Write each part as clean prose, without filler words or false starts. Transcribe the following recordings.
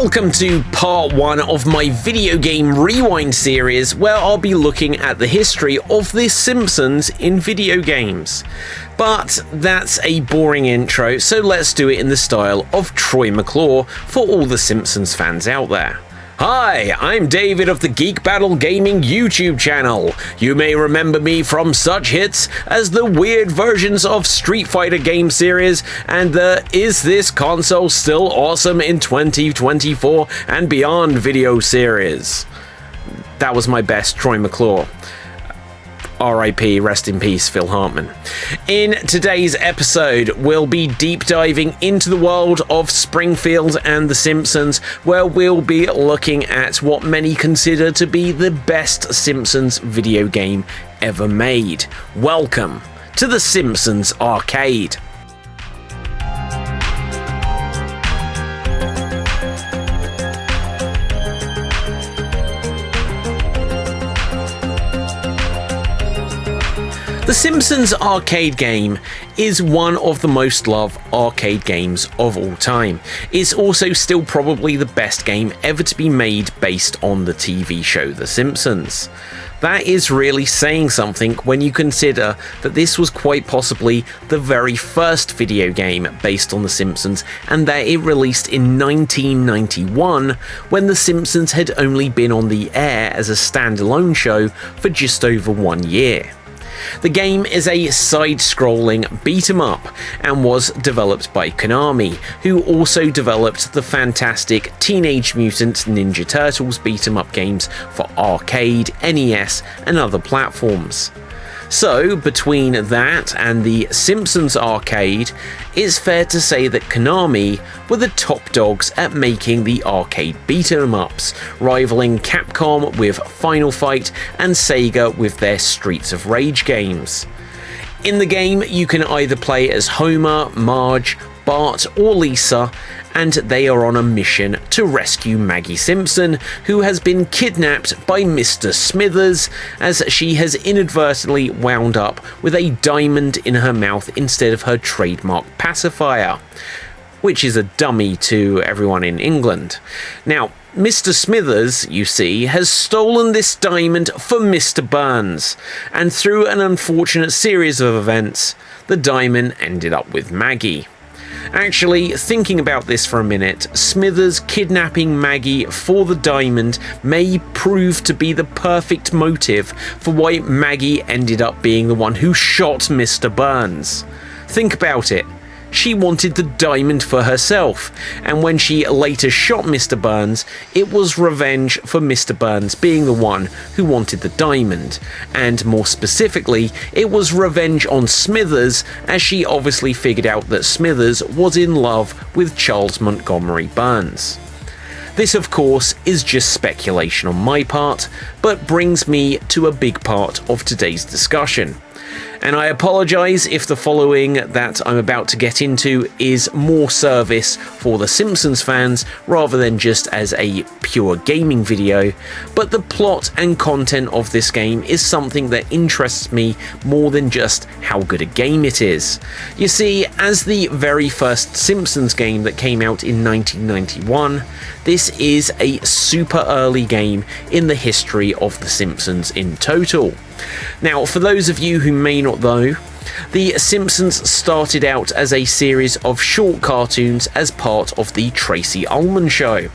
Welcome to part 1 of my video game rewind series, where I'll be looking at the history of The Simpsons in video games. But that's a boring intro, so let's do it in the style of Troy McClure for all the Simpsons fans out there. Hi, I'm David of the Geek Battle Gaming YouTube channel. You may remember me from such hits as the weird versions of Street Fighter game series and the Is This Console Still Awesome in 2024 and Beyond video series. That was my best Troy McClure. R.I.P. Rest in peace, Phil Hartman. In today's episode, we'll be deep diving into the world of Springfield and The Simpsons, where we'll be looking at what many consider to be the best Simpsons video game ever made. Welcome to The Simpsons Arcade. The Simpsons arcade game is one of the most loved arcade games of all time. It's also still probably the best game ever to be made based on the TV show The Simpsons. That is really saying something when you consider that this was quite possibly the very first video game based on The Simpsons, and that it released in 1991 when The Simpsons had only been on the air as a standalone show for just over 1 year. The game is a side-scrolling beat-em-up and was developed by Konami, who also developed the fantastic Teenage Mutant Ninja Turtles beat-em-up games for arcade, NES, and other platforms. So, between that and the Simpsons arcade, it's fair to say that Konami were the top dogs at making the arcade beat-em-ups, rivaling Capcom with Final Fight and Sega with their Streets of Rage games. In the game, you can either play as Homer, Marge, Bart, or Lisa, and they are on a mission to rescue Maggie Simpson, who has been kidnapped by Mr. Smithers, as she has inadvertently wound up with a diamond in her mouth instead of her trademark pacifier, which is a dummy to everyone in England. Now, Mr. Smithers, you see, has stolen this diamond for Mr. Burns, and through an unfortunate series of events, the diamond ended up with Maggie. Actually, thinking about this for a minute, Smithers kidnapping Maggie for the diamond may prove to be the perfect motive for why Maggie ended up being the one who shot Mr. Burns. Think about it. She wanted the diamond for herself, and when she later shot Mr. Burns, it was revenge for Mr. Burns being the one who wanted the diamond, and more specifically, it was revenge on Smithers, as she obviously figured out that Smithers was in love with Charles Montgomery Burns. This, of course, is just speculation on my part, but brings me to a big part of today's discussion. And I apologise if the following that I'm about to get into is more service for the Simpsons fans rather than just as a pure gaming video, but the plot and content of this game is something that interests me more than just how good a game it is. You see, as the very first Simpsons game that came out in 1991, this is a super early game in the history of The Simpsons in total. Now, for those of you who may not know, The Simpsons started out as a series of short cartoons as part of the Tracy Ullman Show.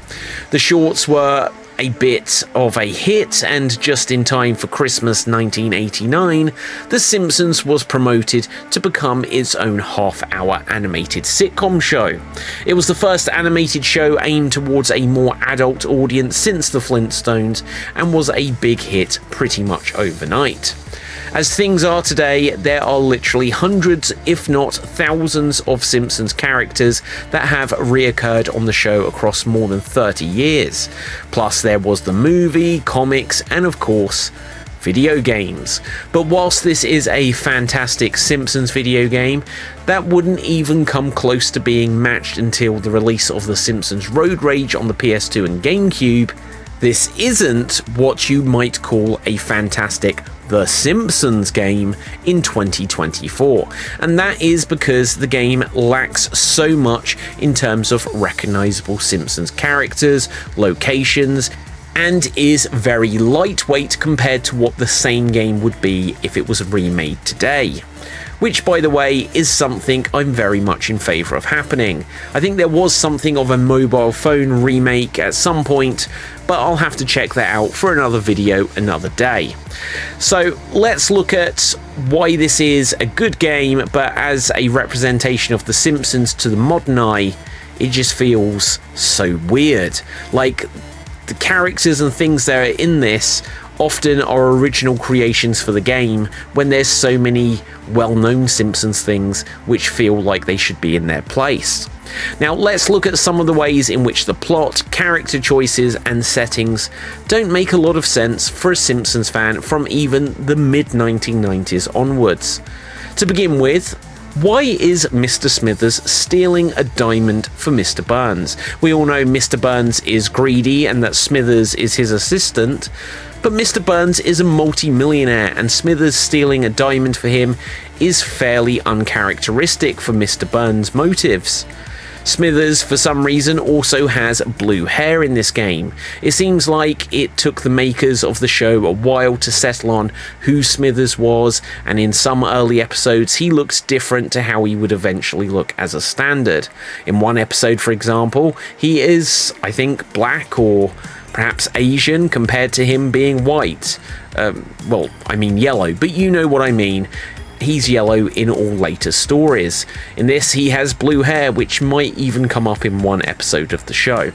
The shorts were a bit of a hit, and just in time for Christmas 1989, The Simpsons was promoted to become its own half-hour animated sitcom show. It was the first animated show aimed towards a more adult audience since the Flintstones, and was a big hit pretty much overnight. As things are today, there are literally hundreds, if not thousands, of Simpsons characters that have reoccurred on the show across more than 30 years. Plus there was the movie, comics, and of course, video games. But whilst this is a fantastic Simpsons video game, that wouldn't even come close to being matched until the release of The Simpsons Road Rage on the PS2 and GameCube. This isn't what you might call a fantastic the Simpsons game in 2024, and that is because the game lacks so much in terms of recognizable Simpsons characters, locations, and is very lightweight compared to what the same game would be if it was remade today. Which, by the way, is something I'm very much in favour of happening. I think there was something of a mobile phone remake at some point, but I'll have to check that out for another video another day. So let's look at why this is a good game, but as a representation of The Simpsons to the modern eye, it just feels so weird. Like, the characters and things that are in this often are original creations for the game, when there's so many well-known Simpsons things which feel like they should be in their place. Now let's look at some of the ways in which the plot, character choices and settings don't make a lot of sense for a Simpsons fan from even the mid-1990s onwards. To begin with, why is Mr. Smithers stealing a diamond for Mr. Burns? We all know Mr. Burns is greedy and that Smithers is his assistant, but Mr. Burns is a multi-millionaire and Smithers stealing a diamond for him is fairly uncharacteristic for Mr. Burns' motives. Smithers, for some reason, also has blue hair in this game. It seems like it took the makers of the show a while to settle on who Smithers was, and in some early episodes he looks different to how he would eventually look as a standard. In one episode, for example, he is, I think, black or perhaps Asian compared to him being white. Well, I mean yellow, but you know what I mean. He's yellow in all later stories. In this, he has blue hair, which might even come up in one episode of the show.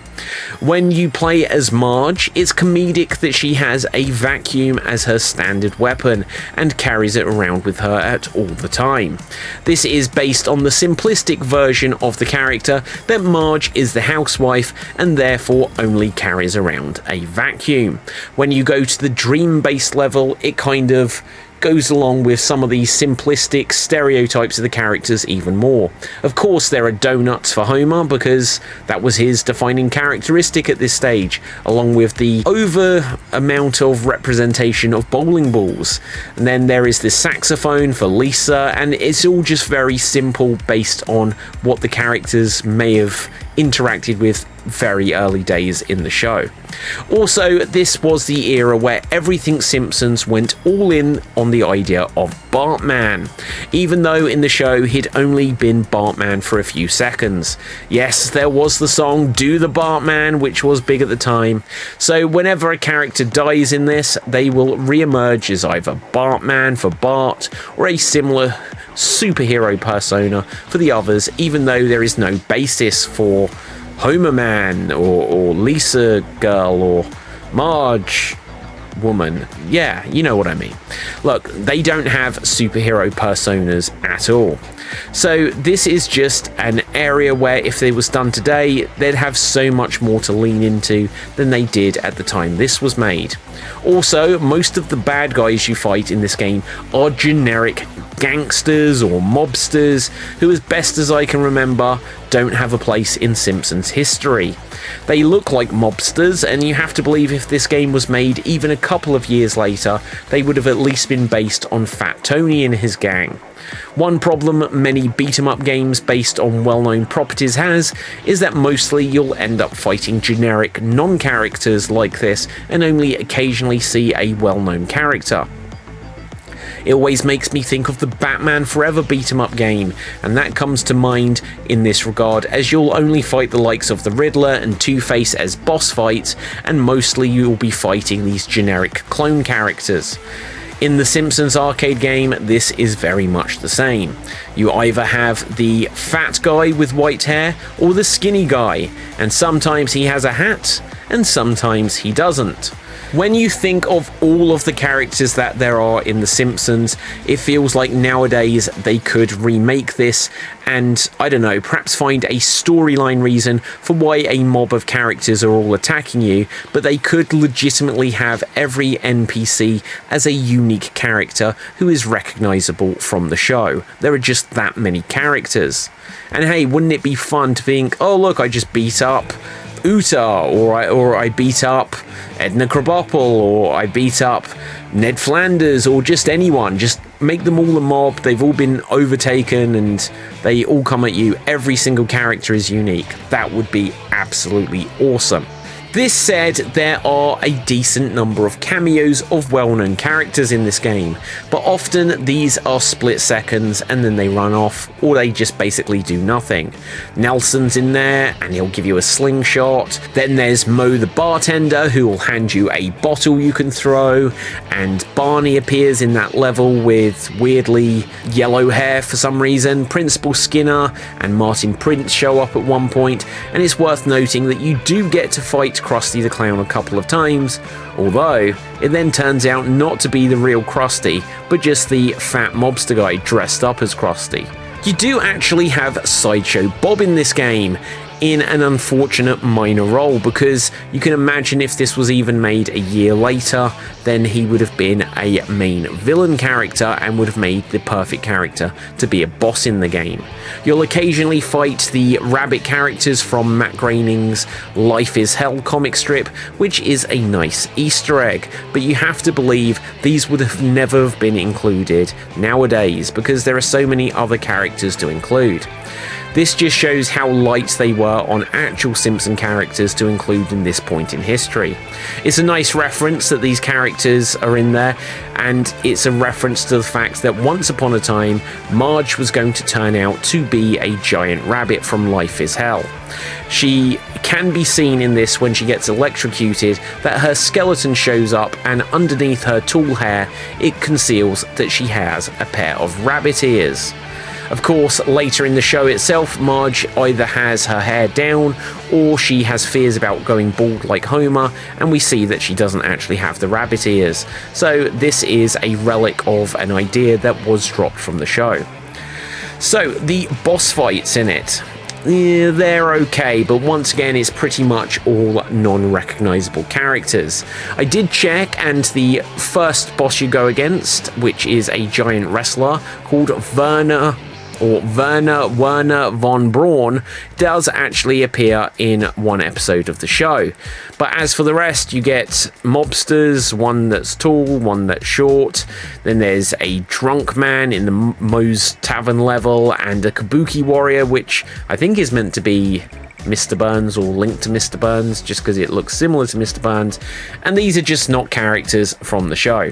When you play as Marge, it's comedic that she has a vacuum as her standard weapon and carries it around with her at all the time. This is based on the simplistic version of the character that Marge is the housewife and therefore only carries around a vacuum. When you go to the dream-based level, it kind of goes along with some of these simplistic stereotypes of the characters even more. Of course, there are donuts for Homer because that was his defining characteristic at this stage, along with the over amount of representation of bowling balls. And then there is this saxophone for Lisa, and it's all just very simple based on what the characters may have interacted with very early days in the show. Also, this was the era where everything Simpsons went all in on the idea of Bartman, even though in the show he'd only been Bartman for a few seconds. Yes, there was the song Do the Bartman, which was big at the time, so whenever a character dies in this, they will re-emerge as either Bartman for Bart or a similar superhero persona for the others, even though there is no basis for Homer Man or Lisa Girl or Marge Woman. Yeah, you know what I mean. Look, they don't have superhero personas at all. So this is just an area where if it was done today, they'd have so much more to lean into than they did at the time this was made. Also, most of the bad guys you fight in this game are generic gangsters or mobsters who, as best as I can remember, don't have a place in Simpsons history. They look like mobsters, and you have to believe if this game was made even a couple of years later, they would have at least been based on Fat Tony and his gang. One problem many beat-em-up games based on well-known properties has is that mostly you'll end up fighting generic non-characters like this and only occasionally see a well-known character. It always makes me think of the Batman Forever beat-em-up game, and that comes to mind in this regard, as you'll only fight the likes of the Riddler and Two-Face as boss fights, and mostly you'll be fighting these generic clone characters. In the Simpsons arcade game, this is very much the same. You either have the fat guy with white hair or the skinny guy, and sometimes he has a hat, and sometimes he doesn't. When you think of all of the characters that there are in The Simpsons, it feels like nowadays they could remake this and, I don't know, perhaps find a storyline reason for why a mob of characters are all attacking you, but they could legitimately have every NPC as a unique character who is recognizable from the show. There are just that many characters. And hey, wouldn't it be fun to think, oh look, I just beat up Uta, or I beat up Edna Krabappel, or I beat up Ned Flanders, or just anyone. Just make them all a mob. They've all been overtaken and they all come at you. Every single character is unique. That would be absolutely awesome. This said, there are a decent number of cameos of well-known characters in this game, but often these are split seconds and then they run off, or they just basically do nothing. Nelson's in there and he'll give you a slingshot. Then there's Mo the bartender, who will hand you a bottle you can throw, and Barney appears in that level with weirdly yellow hair for some reason. Principal Skinner and Martin Prince show up at one point, and it's worth noting that you do get to fight Krusty the Clown a couple of times, although it then turns out not to be the real Krusty, but just the fat mobster guy dressed up as Krusty. You do actually have Sideshow Bob in this game, in an unfortunate minor role, because you can imagine if this was even made a year later, then he would have been a main villain character and would have made the perfect character to be a boss in the game. You'll occasionally fight the rabbit characters from Matt Groening's Life is Hell comic strip, which is a nice Easter egg, but you have to believe these would have never have been included nowadays because there are so many other characters to include. This just shows how light they were on actual Simpson characters to include in this point in history. It's a nice reference that these characters are in there, and it's a reference to the fact that once upon a time, Marge was going to turn out to be a giant rabbit from Life is Hell. She can be seen in this when she gets electrocuted, that her skeleton shows up, and underneath her tall hair, it conceals that she has a pair of rabbit ears. Of course, later in the show itself, Marge either has her hair down or she has fears about going bald like Homer, and we see that she doesn't actually have the rabbit ears. So this is a relic of an idea that was dropped from the show. So the boss fights in it. Yeah, they're okay, but once again it's pretty much all non-recognizable characters. I did check, and the first boss you go against, which is a giant wrestler called Werner von Braun, does actually appear in one episode of the show. But as for the rest, you get mobsters, one that's tall, one that's short, then there's a drunk man in the Moe's Tavern level, and a kabuki warrior, which I think is meant to be Mr. Burns or linked to Mr. Burns just because it looks similar to Mr. Burns, and these are just not characters from the show.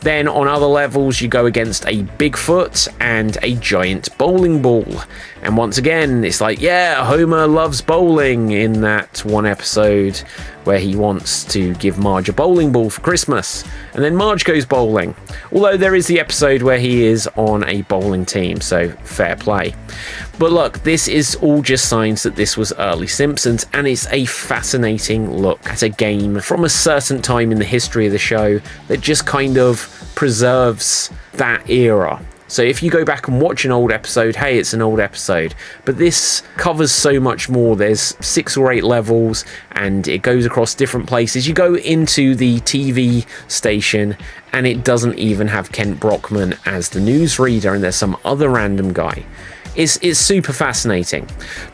Then on other levels you go against a Bigfoot and a giant bowling ball, and once again it's like, yeah, Homer loves bowling in that one episode where he wants to give Marge a bowling ball for Christmas, and then Marge goes bowling, although there is the episode where he is on a bowling team, so fair play. But look, this is all just signs that this was early Simpsons, and it's a fascinating look at a game from a certain time in the history of the show that just kind of preserves that era. So if you go back and watch an old episode, hey, it's an old episode, but this covers so much more. There's 6 or 8 levels and it goes across different places. You go into the TV station and it doesn't even have Kent Brockman as the newsreader, and there's some other random guy. It's super fascinating.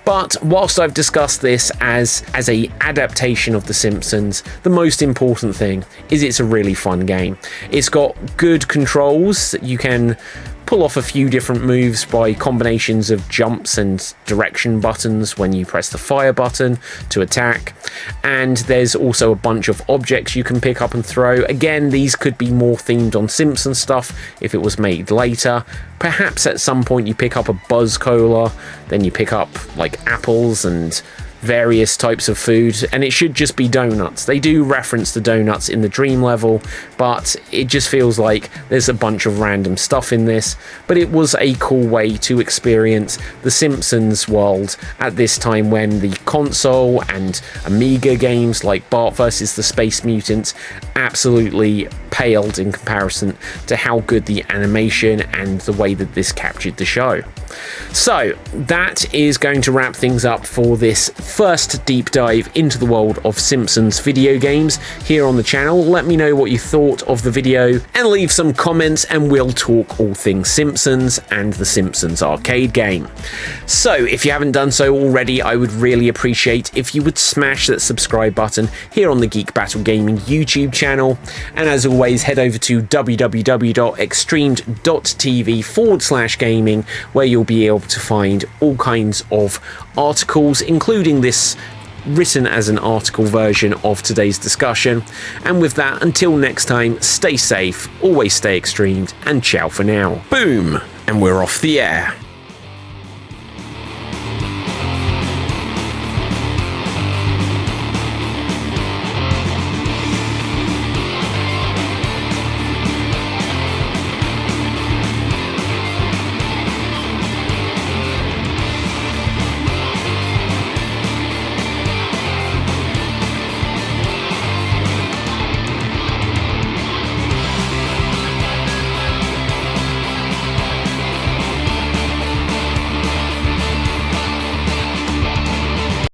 But whilst I've discussed this as a adaptation of The Simpsons, the most important thing is it's a really fun game. It's got good controls. You can pull off a few different moves by combinations of jumps and direction buttons when you press the fire button to attack, and there's also a bunch of objects you can pick up and throw. Again, these could be more themed on Simpson stuff if it was made later. Perhaps at some point you pick up a Buzz Cola, then you pick up like apples and various types of food, and it should just be donuts. They do reference the donuts in the dream level, but it just feels like there's a bunch of random stuff in this. But it was a cool way to experience the Simpsons world at this time when the console and Amiga games like Bart vs. the Space Mutants absolutely paled in comparison to how good the animation and the way that this captured the show. So that is going to wrap things up for this first deep dive into the world of Simpsons video games here on the channel. Let me know what you thought of the video and leave some comments, and we'll talk all things Simpsons and the Simpsons arcade game. So if you haven't done so already, I would really appreciate if you would smash that subscribe button here on the Geek Battle Gaming YouTube channel, and as always head over to www.xstreamed.tv/gaming, where you'll be able to find all kinds of articles, including this written as an article version of today's discussion. And with that, until next time, stay safe, always stay extremed, and ciao for now. Boom, and we're off the air.